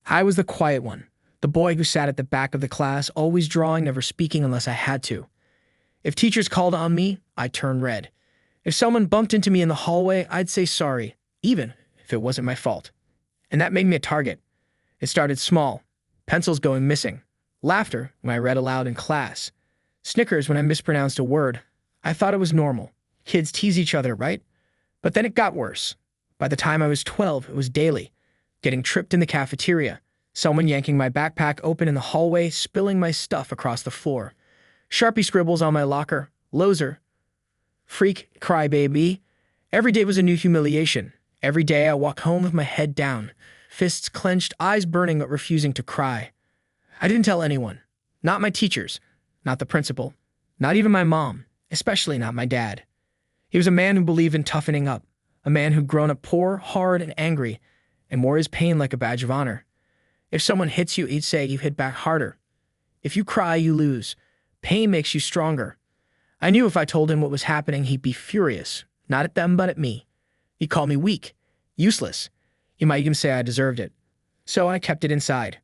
I was the quiet one, the boy who sat at the back of the class, always drawing, never speaking unless I had to. If teachers called on me, I'd turn red. If someone bumped into me in the hallway, I'd say sorry, even if it wasn't my fault. And that made me a target. It started small. Pencils going missing. Laughter when I read aloud in class. Snickers when I mispronounced a word. I thought it was normal. Kids tease each other, right? But then it got worse. By the time I was 12, it was daily. Getting tripped in the cafeteria. Someone yanking my backpack open in the hallway, spilling my stuff across the floor. Sharpie scribbles on my locker. Loser. Freak, crybaby. Every day was a new humiliation. Every day I walked home with my head down. Fists clenched, eyes burning but refusing to cry. I didn't tell anyone. Not my teachers. Not the principal. Not even my mom. Especially not my dad. He was a man who believed in toughening up. A man who'd grown up poor, hard, and angry, and wore his pain like a badge of honor. If someone hits you, he'd say you hit back harder. If you cry, you lose. Pain makes you stronger. I knew if I told him what was happening, he'd be furious. Not at them, but at me. He'd call me weak. Useless. You might even say I deserved it. So I kept it inside.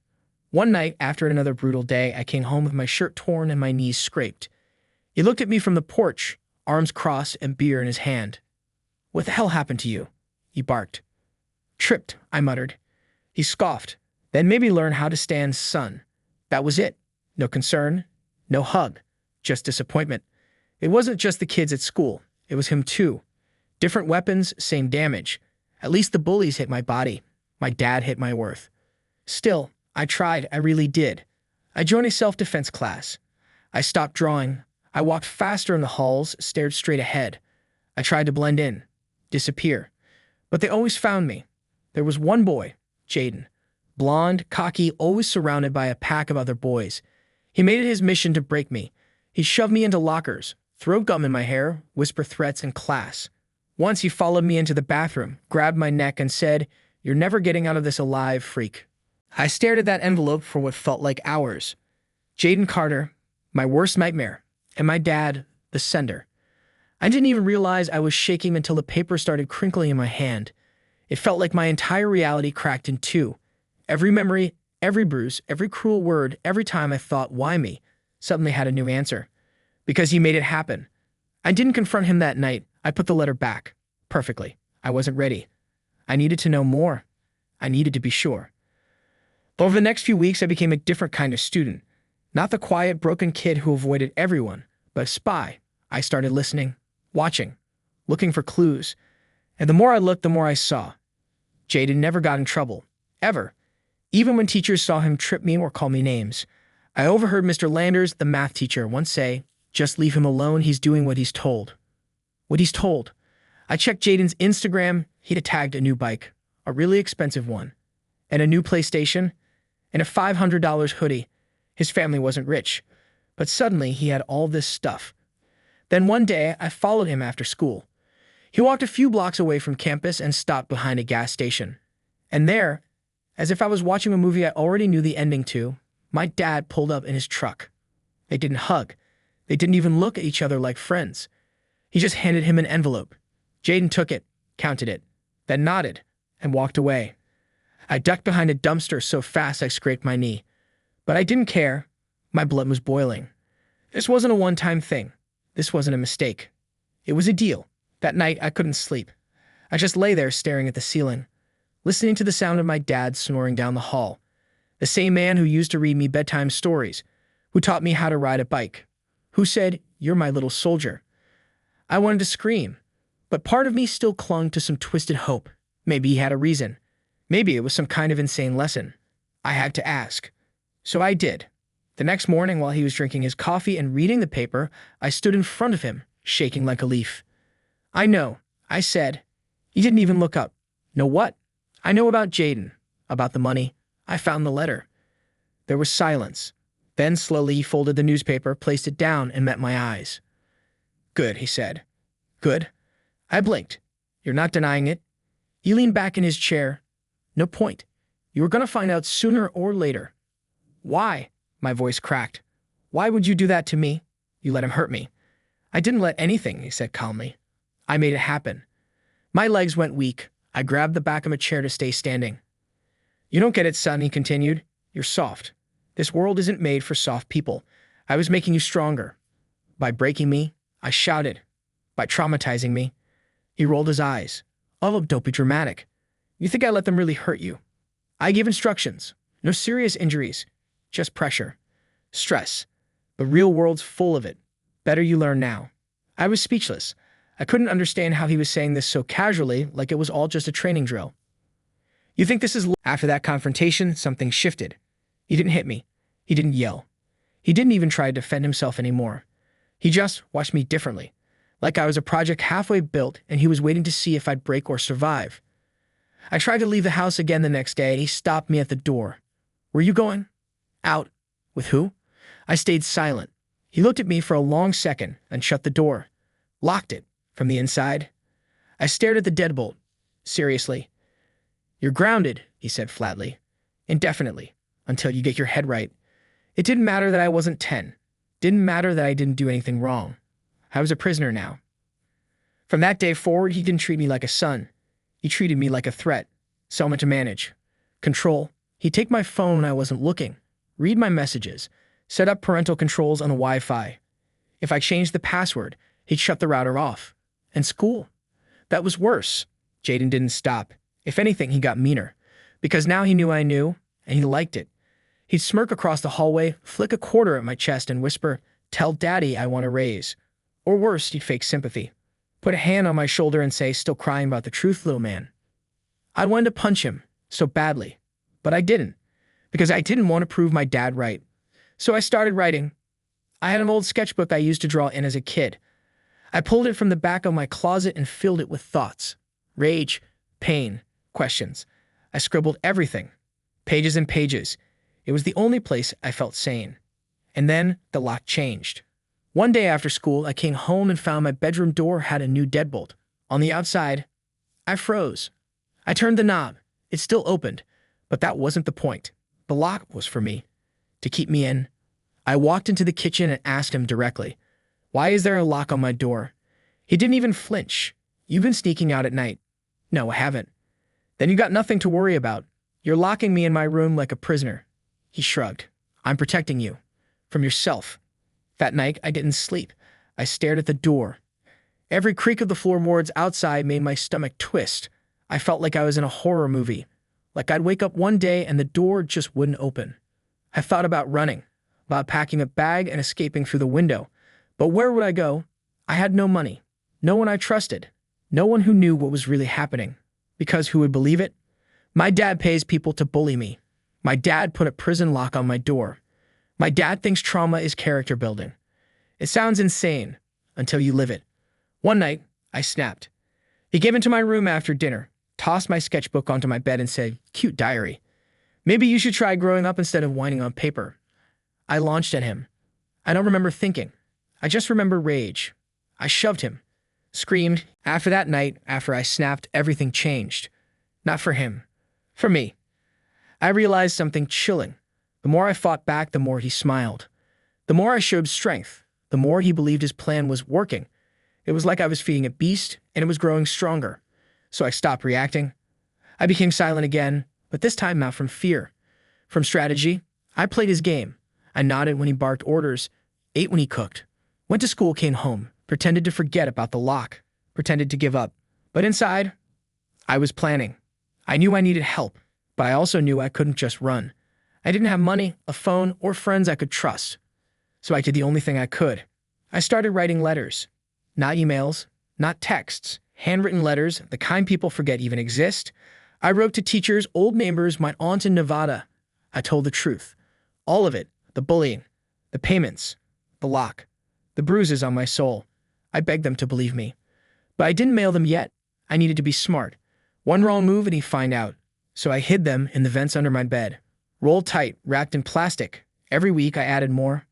One night, after another brutal day, I came home with my shirt torn and my knees scraped. He looked at me from the porch, arms crossed and beer in his hand. "What the hell happened to you?" he barked. "Tripped," I muttered. He scoffed. "Then maybe learn how to stand, son." That was it. No concern, no hug, just disappointment. It wasn't just the kids at school. It was him too. Different weapons, same damage. At least the bullies hit my body. My dad hit my worth. Still, I tried. I really did. I joined a self-defense class. I stopped drawing. I walked faster in the halls, stared straight ahead. I tried to blend in, disappear. But they always found me. There was one boy, Jaden. Blonde, cocky, always surrounded by a pack of other boys. He made it his mission to break me. He shoved me into lockers, throw gum in my hair, whisper threats in class. Once he followed me into the bathroom, grabbed my neck and said, "You're never getting out of this alive, freak." I stared at that envelope for what felt like hours. Jaden Carter, my worst nightmare, and my dad, the sender. I didn't even realize I was shaking until the paper started crinkling in my hand. It felt like my entire reality cracked in two. Every memory, every bruise, every cruel word, every time I thought, why me, suddenly had a new answer. Because he made it happen. I didn't confront him that night. I put the letter back. Perfectly. I wasn't ready. I needed to know more. I needed to be sure. But over the next few weeks, I became a different kind of student. Not the quiet, broken kid who avoided everyone, but a spy. I started listening, watching, looking for clues. And the more I looked, the more I saw. Jaden never got in trouble. Ever. Even when teachers saw him trip me or call me names. I overheard Mr. Landers, the math teacher, once say, "Just leave him alone, he's doing what he's told." What he's told. I checked Jaden's Instagram. He'd tagged a new bike, a really expensive one, and a new PlayStation, and a $500 hoodie. His family wasn't rich, but suddenly he had all this stuff. Then one day, I followed him after school. He walked a few blocks away from campus and stopped behind a gas station. And there, as if I was watching a movie I already knew the ending to, my dad pulled up in his truck. They didn't hug. They didn't even look at each other like friends. He just handed him an envelope. Jaden took it, counted it, then nodded, and walked away. I ducked behind a dumpster so fast I scraped my knee. But I didn't care. My blood was boiling. This wasn't a one-time thing. This wasn't a mistake. It was a deal. That night, I couldn't sleep. I just lay there staring at the ceiling, listening to the sound of my dad snoring down the hall. The same man who used to read me bedtime stories, who taught me how to ride a bike, who said, "You're my little soldier." I wanted to scream, but part of me still clung to some twisted hope. Maybe he had a reason. Maybe it was some kind of insane lesson. I had to ask. So I did. The next morning, while he was drinking his coffee and reading the paper, I stood in front of him, shaking like a leaf. "I know," I said. He didn't even look up. "Know what?" "I know about Jaden, about the money. I found the letter." There was silence. Then slowly he folded the newspaper, placed it down, and met my eyes. "Good," he said. "Good." I blinked. "You're not denying it?" He leaned back in his chair. "No point. You were going to find out sooner or later." "Why?" My voice cracked. "Why would you do that to me? You let him hurt me." "I didn't let anything," he said calmly. "I made it happen." My legs went weak. I grabbed the back of a chair to stay standing. You don't get it, son, he continued. You're soft. This world isn't made for soft people. I was making you stronger. By breaking me, I shouted. By traumatizing me. He rolled his eyes. Oh, don't be dramatic. You think I let them really hurt you? I gave instructions. No serious injuries. Just pressure. Stress. The real world's full of it. Better you learn now. I was speechless. I couldn't understand how he was saying this so casually, like it was all just a training drill. You think this is... After that confrontation, something shifted. He didn't hit me. He didn't yell. He didn't even try to defend himself anymore. He just watched me differently, like I was a project halfway built and he was waiting to see if I'd break or survive. I tried to leave the house again the next day and he stopped me at the door. Were you going? Out. With who? I stayed silent. He looked at me for a long second and shut the door. Locked it from the inside. I stared at the deadbolt. Seriously. You're grounded, he said flatly. Indefinitely. Until you get your head right. It didn't matter that I wasn't 10. Didn't matter that I didn't do anything wrong. I was a prisoner now. From that day forward, he didn't treat me like a son. He treated me like a threat. Someone to manage. Control. He'd take my phone when I wasn't looking. Read my messages. Set up parental controls on the Wi-Fi. If I changed the password, he'd shut the router off. And school. That was worse. Jaden didn't stop. If anything, he got meaner. Because now he knew I knew, and he liked it. He'd smirk across the hallway, flick a quarter at my chest and whisper, "Tell Daddy I want a raise." Or worse, he'd fake sympathy. Put a hand on my shoulder and say, "Still crying about the truth, little man." I wanted to punch him, so badly. But I didn't. Because I didn't want to prove my dad right. So I started writing. I had an old sketchbook I used to draw in as a kid. I pulled it from the back of my closet and filled it with thoughts. Rage, pain, questions. I scribbled everything. Pages and pages. It was the only place I felt sane. And then the lock changed. One day after school, I came home and found my bedroom door had a new deadbolt. On the outside, I froze. I turned the knob. It still opened, but that wasn't the point. The lock was for me, to keep me in. I walked into the kitchen and asked him directly, "Why is there a lock on my door?" He didn't even flinch. "You've been sneaking out at night." "No, I haven't." "Then you got nothing to worry about. You're locking me in my room like a prisoner." He shrugged. "I'm protecting you. From yourself." That night, I didn't sleep. I stared at the door. Every creak of the floorboards outside made my stomach twist. I felt like I was in a horror movie. Like I'd wake up one day and the door just wouldn't open. I thought about running, about packing a bag and escaping through the window. But where would I go? I had no money. No one I trusted. No one who knew what was really happening. Because who would believe it? My dad pays people to bully me. My dad put a prison lock on my door. My dad thinks trauma is character building. It sounds insane until you live it. One night, I snapped. He came into my room after dinner, tossed my sketchbook onto my bed and said, "Cute diary. Maybe you should try growing up instead of whining on paper." I launched at him. I don't remember thinking. I just remember rage. I shoved him. Screamed. After that night, after I snapped, everything changed. Not for him. For me. I realized something chilling. The more I fought back, the more he smiled. The more I showed strength, the more he believed his plan was working. It was like I was feeding a beast, and it was growing stronger. So I stopped reacting. I became silent again, but this time not from fear. From strategy. I played his game. I nodded when he barked orders, ate when he cooked, went to school, came home, pretended to forget about the lock, pretended to give up. But inside, I was planning. I knew I needed help, but I also knew I couldn't just run. I didn't have money, a phone, or friends I could trust. So I did the only thing I could. I started writing letters. Not emails, not texts. Handwritten letters, the kind people forget even exist. I wrote to teachers, old neighbors, my aunt in Nevada. I told the truth. All of it. The bullying. The payments. The lock. The bruises on my soul. I begged them to believe me. But I didn't mail them yet. I needed to be smart. One wrong move and he'd find out. So I hid them in the vents under my bed. Rolled tight, wrapped in plastic. Every week I added more.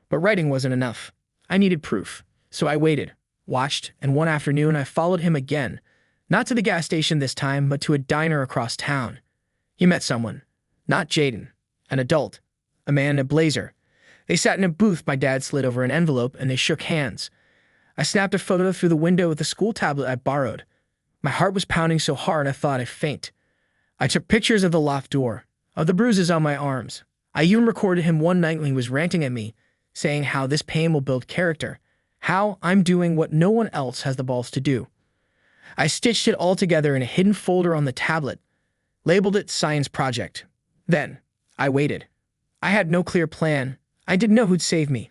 But writing wasn't enough. I needed proof. So I waited, watched, and one afternoon I followed him again. Not to the gas station this time, but to a diner across town. He met someone. Not Jaden. An adult. A man in a blazer. They sat in a booth my dad slid over an envelope and they shook hands. I snapped a photo through the window with the school tablet I borrowed. My heart was pounding so hard I thought I'd faint. I took pictures of the locked door, of the bruises on my arms. I even recorded him one night when he was ranting at me, saying how this pain will build character, how I'm doing what no one else has the balls to do. I stitched it all together in a hidden folder on the tablet, labeled it Science Project. Then, I waited. I had no clear plan. I didn't know who'd save me.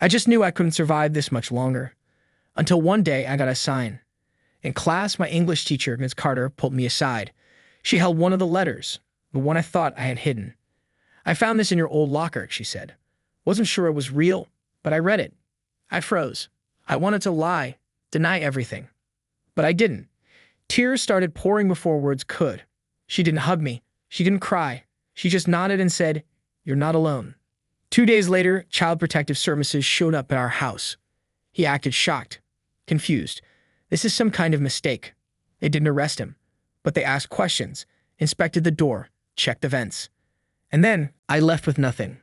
I just knew I couldn't survive this much longer. Until one day, I got a sign. In class, my English teacher, Ms. Carter, pulled me aside. She held one of the letters, the one I thought I had hidden. "I found this in your old locker," she said. "Wasn't sure it was real, but I read it. I froze. I wanted to lie, deny everything. But I didn't." Tears started pouring before words could. She didn't hug me. She didn't cry. She just nodded and said, "You're not alone." 2 days later, Child Protective Services showed up at our house. He acted shocked, confused. This is some kind of mistake. They didn't arrest him, but they asked questions, inspected the door, checked the vents. And then I left with nothing.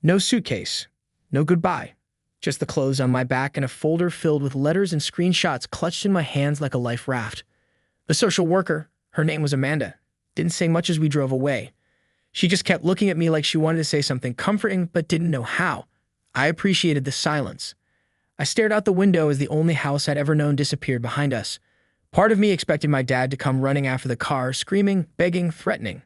No suitcase, no goodbye. Just the clothes on my back and a folder filled with letters and screenshots clutched in my hands like a life raft. The social worker, her name was Amanda, didn't say much as we drove away. She just kept looking at me like she wanted to say something comforting but didn't know how. I appreciated the silence. I stared out the window as the only house I'd ever known disappeared behind us. Part of me expected my dad to come running after the car, screaming, begging, threatening.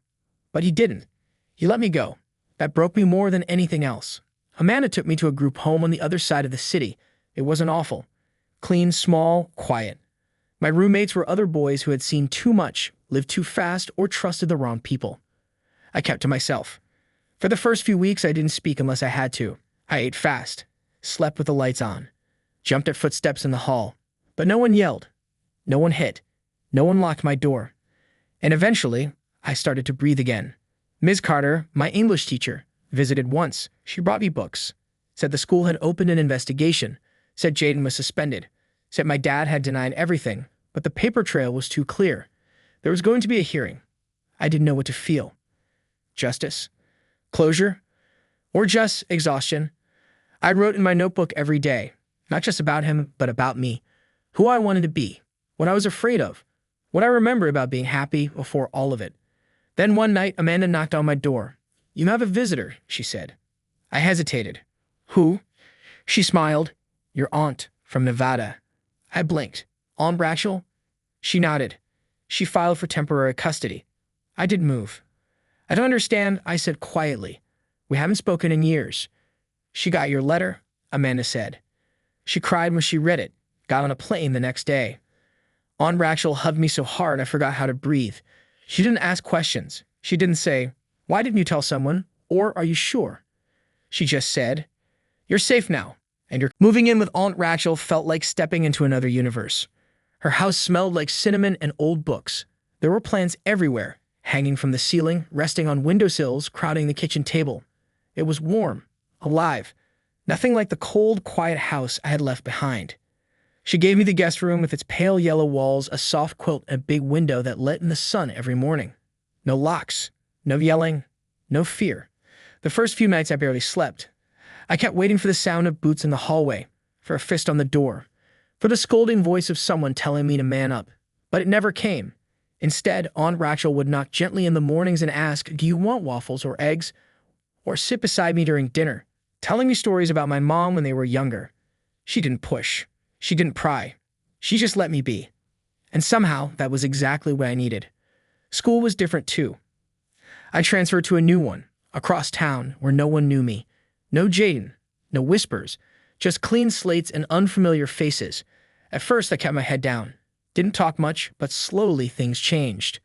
But he didn't. He let me go. That broke me more than anything else. Amanda took me to a group home on the other side of the city. It wasn't awful. Clean, small, quiet. My roommates were other boys who had seen too much, lived too fast, or trusted the wrong people. I kept to myself. For the first few weeks, I didn't speak unless I had to. I ate fast, slept with the lights on, jumped at footsteps in the hall. But no one yelled. No one hit. No one locked my door. And eventually, I started to breathe again. Ms. Carter, my English teacher, visited once. She brought me books. Said the school had opened an investigation. Said Jaden was suspended. Said my dad had denied everything, but the paper trail was too clear. There was going to be a hearing. I didn't know what to feel. Justice? Closure? Or just exhaustion? I wrote in my notebook every day, not just about him, but about me. Who I wanted to be, what I was afraid of, what I remember about being happy before all of it. Then one night, Amanda knocked on my door. "You have a visitor," she said. I hesitated. "Who?" She smiled. "Your aunt from Nevada." I blinked. "Aunt Rachel?" She nodded. "She filed for temporary custody." I didn't move. "I don't understand," I said quietly. "We haven't spoken in years." "She got your letter," Amanda said. She cried when she read it, got on a plane the next day. Aunt Rachel hugged me so hard I forgot how to breathe. She didn't ask questions. She didn't say, "Why didn't you tell someone?" or "Are you sure?" She just said, "You're safe now." And moving in with Aunt Rachel felt like stepping into another universe. Her house smelled like cinnamon and old books. There were plants everywhere, hanging from the ceiling, resting on windowsills, crowding the kitchen table. It was warm, alive, nothing like the cold, quiet house I had left behind. She gave me the guest room with its pale yellow walls, a soft quilt, and a big window that let in the sun every morning. No locks, no yelling, no fear. The first few nights I barely slept. I kept waiting for the sound of boots in the hallway, for a fist on the door, for the scolding voice of someone telling me to man up. But it never came. Instead, Aunt Rachel would knock gently in the mornings and ask, "Do you want waffles or eggs?" Or sit beside me during dinner, telling me stories about my mom when they were younger. She didn't push. She didn't pry. She just let me be. And somehow, that was exactly what I needed. School was different too. I transferred to a new one, across town, where no one knew me. No Jaden, no whispers, just clean slates and unfamiliar faces. At first, I kept my head down. Didn't talk much, but slowly things changed.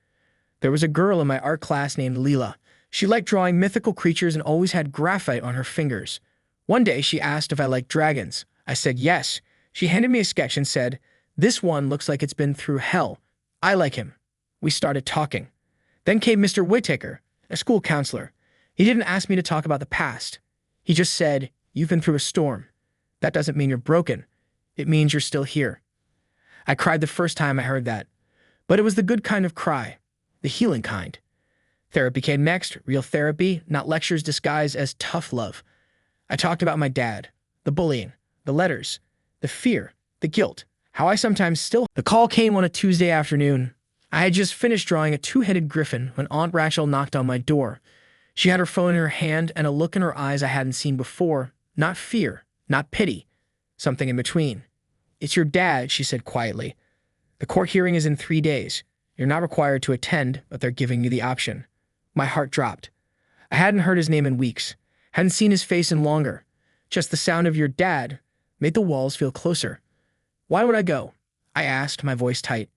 There was a girl in my art class named Leela. She liked drawing mythical creatures and always had graphite on her fingers. One day, she asked if I liked dragons. I said yes. She handed me a sketch and said, "This one looks like it's been through hell. I like him." We started talking. Then came Mr. Whittaker, a school counselor. He didn't ask me to talk about the past. He just said, "You've been through a storm. That doesn't mean you're broken. It means you're still here." I cried the first time I heard that. But it was the good kind of cry, the healing kind. Therapy came next, real therapy, not lectures disguised as tough love. I talked about my dad, the bullying, the letters, the fear, the guilt, how I sometimes still... The call came on a Tuesday afternoon. I had just finished drawing a two-headed griffin when Aunt Rachel knocked on my door. She had her phone in her hand and a look in her eyes I hadn't seen before. Not fear, not pity, something in between. "It's your dad," she said quietly. "The court hearing is in 3 days. You're not required to attend, but they're giving you the option." My heart dropped. I hadn't heard his name in weeks, hadn't seen his face in longer. Just the sound of "your dad" made the walls feel closer. "Why would I go?" I asked, my voice tight.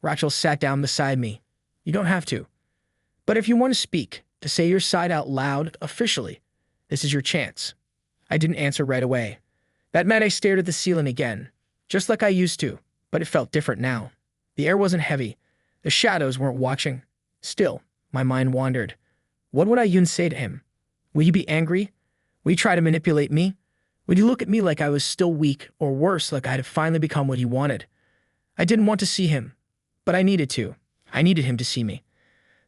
Rachel sat down beside me. "You don't have to. But if you want to speak, to say your side out loud, officially, this is your chance." I didn't answer right away. That night I stared at the ceiling again, just like I used to, but it felt different now. The air wasn't heavy. The shadows weren't watching. Still, my mind wandered. What would I even say to him? Would he be angry? Would he try to manipulate me? Would he look at me like I was still weak, or worse, like I had finally become what he wanted? I didn't want to see him, but I needed to. I needed him to see me.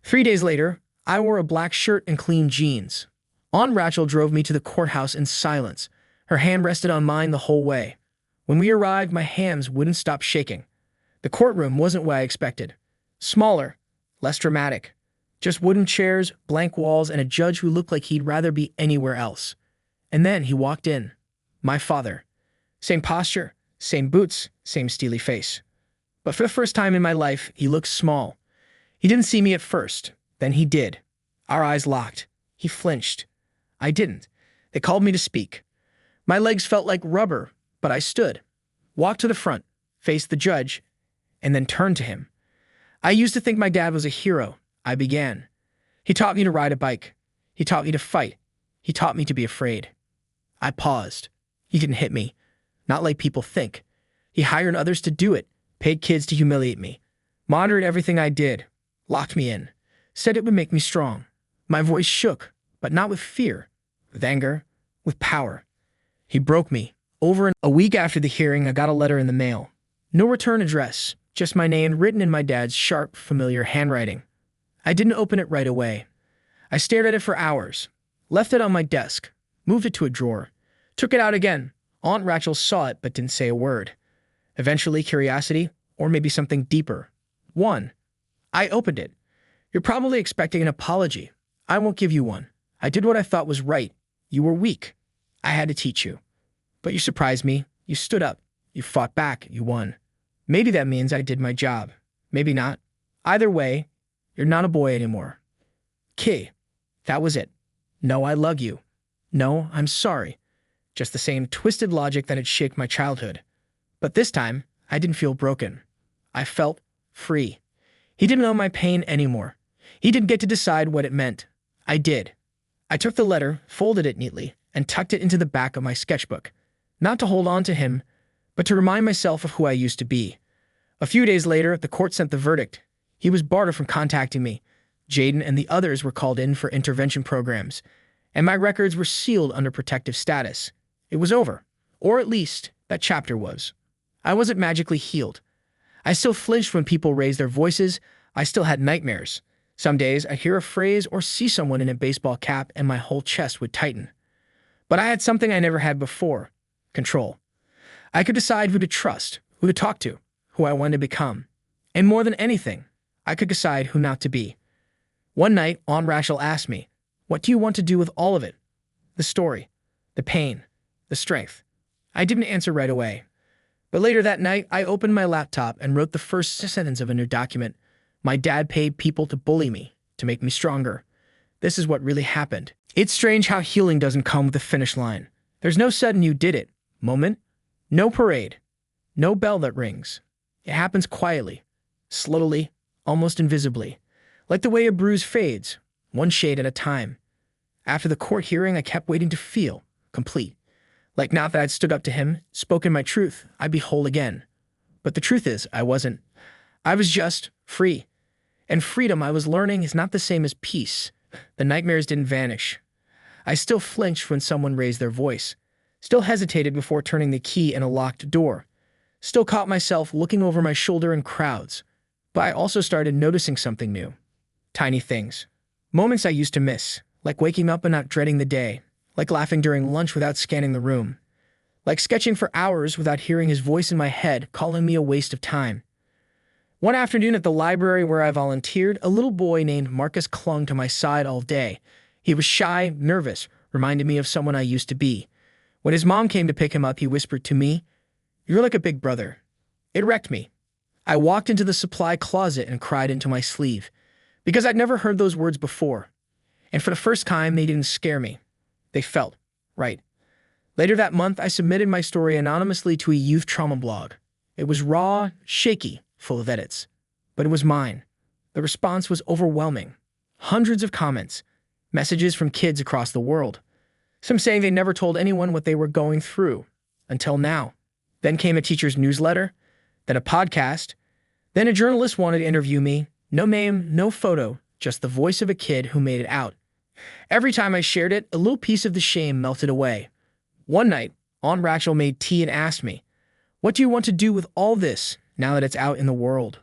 3 days later, I wore a black shirt and clean jeans. Aunt Rachel drove me to the courthouse in silence. Her hand rested on mine the whole way. When we arrived, my hands wouldn't stop shaking. The courtroom wasn't what I expected. Smaller, less dramatic. Just wooden chairs, blank walls, and a judge who looked like he'd rather be anywhere else. And then he walked in. My father. Same posture, same boots, same steely face. But for the first time in my life, he looked small. He didn't see me at first. Then he did. Our eyes locked. He flinched. I didn't. They called me to speak. My legs felt like rubber, but I stood, walked to the front, faced the judge, and then turned to him. I used to think my dad was a hero. I began. He taught me to ride a bike. He taught me to fight. He taught me to be afraid. I paused. He didn't hit me. Not like people think. He hired others to do it, paid kids to humiliate me, monitored everything I did, locked me in, said it would make me strong. My voice shook, but not with fear, with anger, with power. He broke me. Over a week after the hearing, I got a letter in the mail. No return address, just my name written in my dad's sharp, familiar handwriting. I didn't open it right away. I stared at it for hours, left it on my desk, moved it to a drawer, took it out again. Aunt Rachel saw it but didn't say a word. Eventually, curiosity, or maybe something deeper, won. I opened it. "You're probably expecting an apology. I won't give you one. I did what I thought was right. You were weak. I had to teach you. But you surprised me. You stood up. You fought back. You won. Maybe that means I did my job. Maybe not. Either way, you're not a boy anymore. Kid, that was it. No, I love you. No, I'm sorry." Just the same twisted logic that had shaped my childhood. But this time, I didn't feel broken. I felt free. He didn't know my pain anymore. He didn't get to decide what it meant. I did. I took the letter, folded it neatly, and tucked it into the back of my sketchbook. Not to hold on to him, but to remind myself of who I used to be. A few days later, the court sent the verdict. He was barred from contacting me. Jaden and the others were called in for intervention programs, and my records were sealed under protective status. It was over, or at least that chapter was. I wasn't magically healed. I still flinched when people raised their voices. I still had nightmares. Some days I'd hear a phrase or see someone in a baseball cap and my whole chest would tighten. But I had something I never had before: control. I could decide who to trust, who to talk to, who I wanted to become. And more than anything, I could decide who not to be. One night, Aunt Rachel asked me, "What do you want to do with all of it?" The story, the pain, the strength. I didn't answer right away. But later that night, I opened my laptop and wrote the first sentence of a new document. My dad paid people to bully me, to make me stronger. This is what really happened. It's strange how healing doesn't come with a finish line. There's no sudden "you did it" moment, no parade, no bell that rings. It happens quietly, slowly, almost invisibly, like the way a bruise fades, one shade at a time. After the court hearing, I kept waiting to feel complete. Like now that I'd stood up to him, spoken my truth, I'd be whole again. But the truth is, I wasn't. I was just free. And freedom, I was learning, is not the same as peace. The nightmares didn't vanish. I still flinched when someone raised their voice. Still hesitated before turning the key in a locked door. Still caught myself looking over my shoulder in crowds. But I also started noticing something new. Tiny things. Moments I used to miss, like waking up and not dreading the day. Like laughing during lunch without scanning the room. Like sketching for hours without hearing his voice in my head calling me a waste of time. One afternoon at the library where I volunteered, a little boy named Marcus clung to my side all day. He was shy, nervous, reminded me of someone I used to be. When his mom came to pick him up, he whispered to me, "You're like a big brother." It wrecked me. I walked into the supply closet and cried into my sleeve, because I'd never heard those words before. And for the first time, they didn't scare me. They felt right. Later that month, I submitted my story anonymously to a youth trauma blog. It was raw, shaky, full of edits. But it was mine. The response was overwhelming. Hundreds of comments, messages from kids across the world. Some saying they never told anyone what they were going through, until now. Then came a teacher's newsletter, then a podcast, then a journalist wanted to interview me. No name, no photo, just the voice of a kid who made it out. Every time I shared it, a little piece of the shame melted away. One night, Aunt Rachel made tea and asked me, "What do you want to do with all this now that it's out in the world?"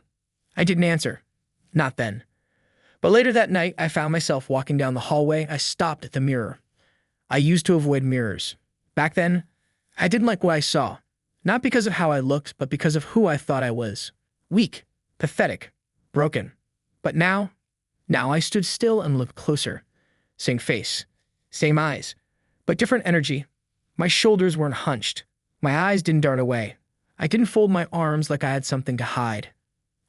I didn't answer. Not then. But later that night, I found myself walking down the hallway. I stopped at the mirror. I used to avoid mirrors. Back then, I didn't like what I saw. Not because of how I looked, but because of who I thought I was. Weak, pathetic, broken. But now I stood still and looked closer. Same face, same eyes, but different energy. My shoulders weren't hunched. My eyes didn't dart away. I didn't fold my arms like I had something to hide.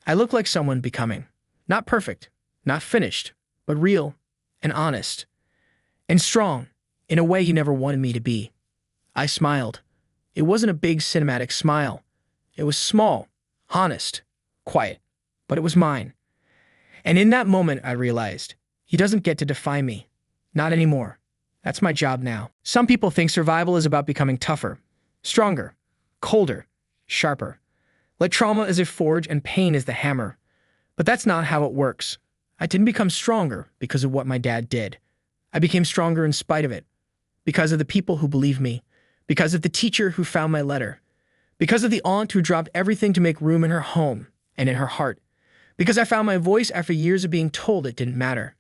I looked like someone becoming. Not perfect, not finished, but real and honest. And strong, in a way he never wanted me to be. I smiled. It wasn't a big cinematic smile. It was small, honest, quiet, but it was mine. And in that moment, I realized, he doesn't get to define me. Not anymore. That's my job now. Some people think survival is about becoming tougher, stronger, colder, sharper. Like trauma is a forge and pain is the hammer. But that's not how it works. I didn't become stronger because of what my dad did. I became stronger in spite of it. Because of the people who believed me. Because of the teacher who found my letter. Because of the aunt who dropped everything to make room in her home and in her heart. Because I found my voice after years of being told it didn't matter.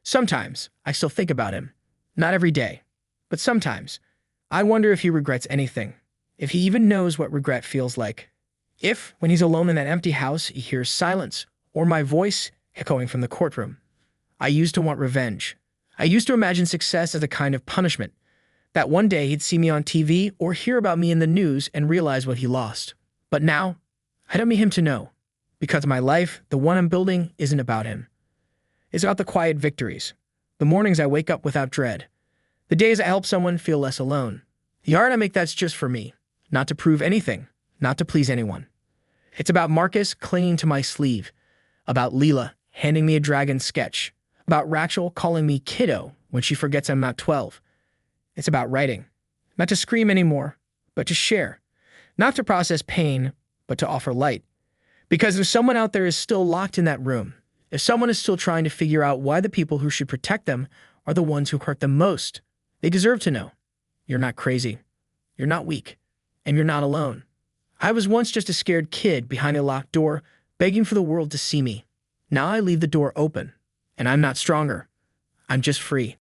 Sometimes I still think about him. Not every day, but sometimes. I wonder if he regrets anything. If he even knows what regret feels like. If, when he's alone in that empty house, he hears silence or my voice echoing from the courtroom. I used to want revenge. I used to imagine success as a kind of punishment. That one day he'd see me on TV or hear about me in the news and realize what he lost. But now, I don't need him to know. Because my life, the one I'm building, isn't about him. It's about the quiet victories. The mornings I wake up without dread. The days I help someone feel less alone. The art I make that's just for me. Not to prove anything. Not to please anyone. It's about Marcus clinging to my sleeve. About Leela handing me a dragon sketch. About Rachel calling me kiddo when she forgets I'm not 12. It's about writing. Not to scream anymore, but to share. Not to process pain, but to offer light. Because if someone out there is still locked in that room, if someone is still trying to figure out why the people who should protect them are the ones who hurt them most, they deserve to know. You're not crazy. You're not weak. And you're not alone. I was once just a scared kid behind a locked door, begging for the world to see me. Now I leave the door open, and I'm not stronger. I'm just free.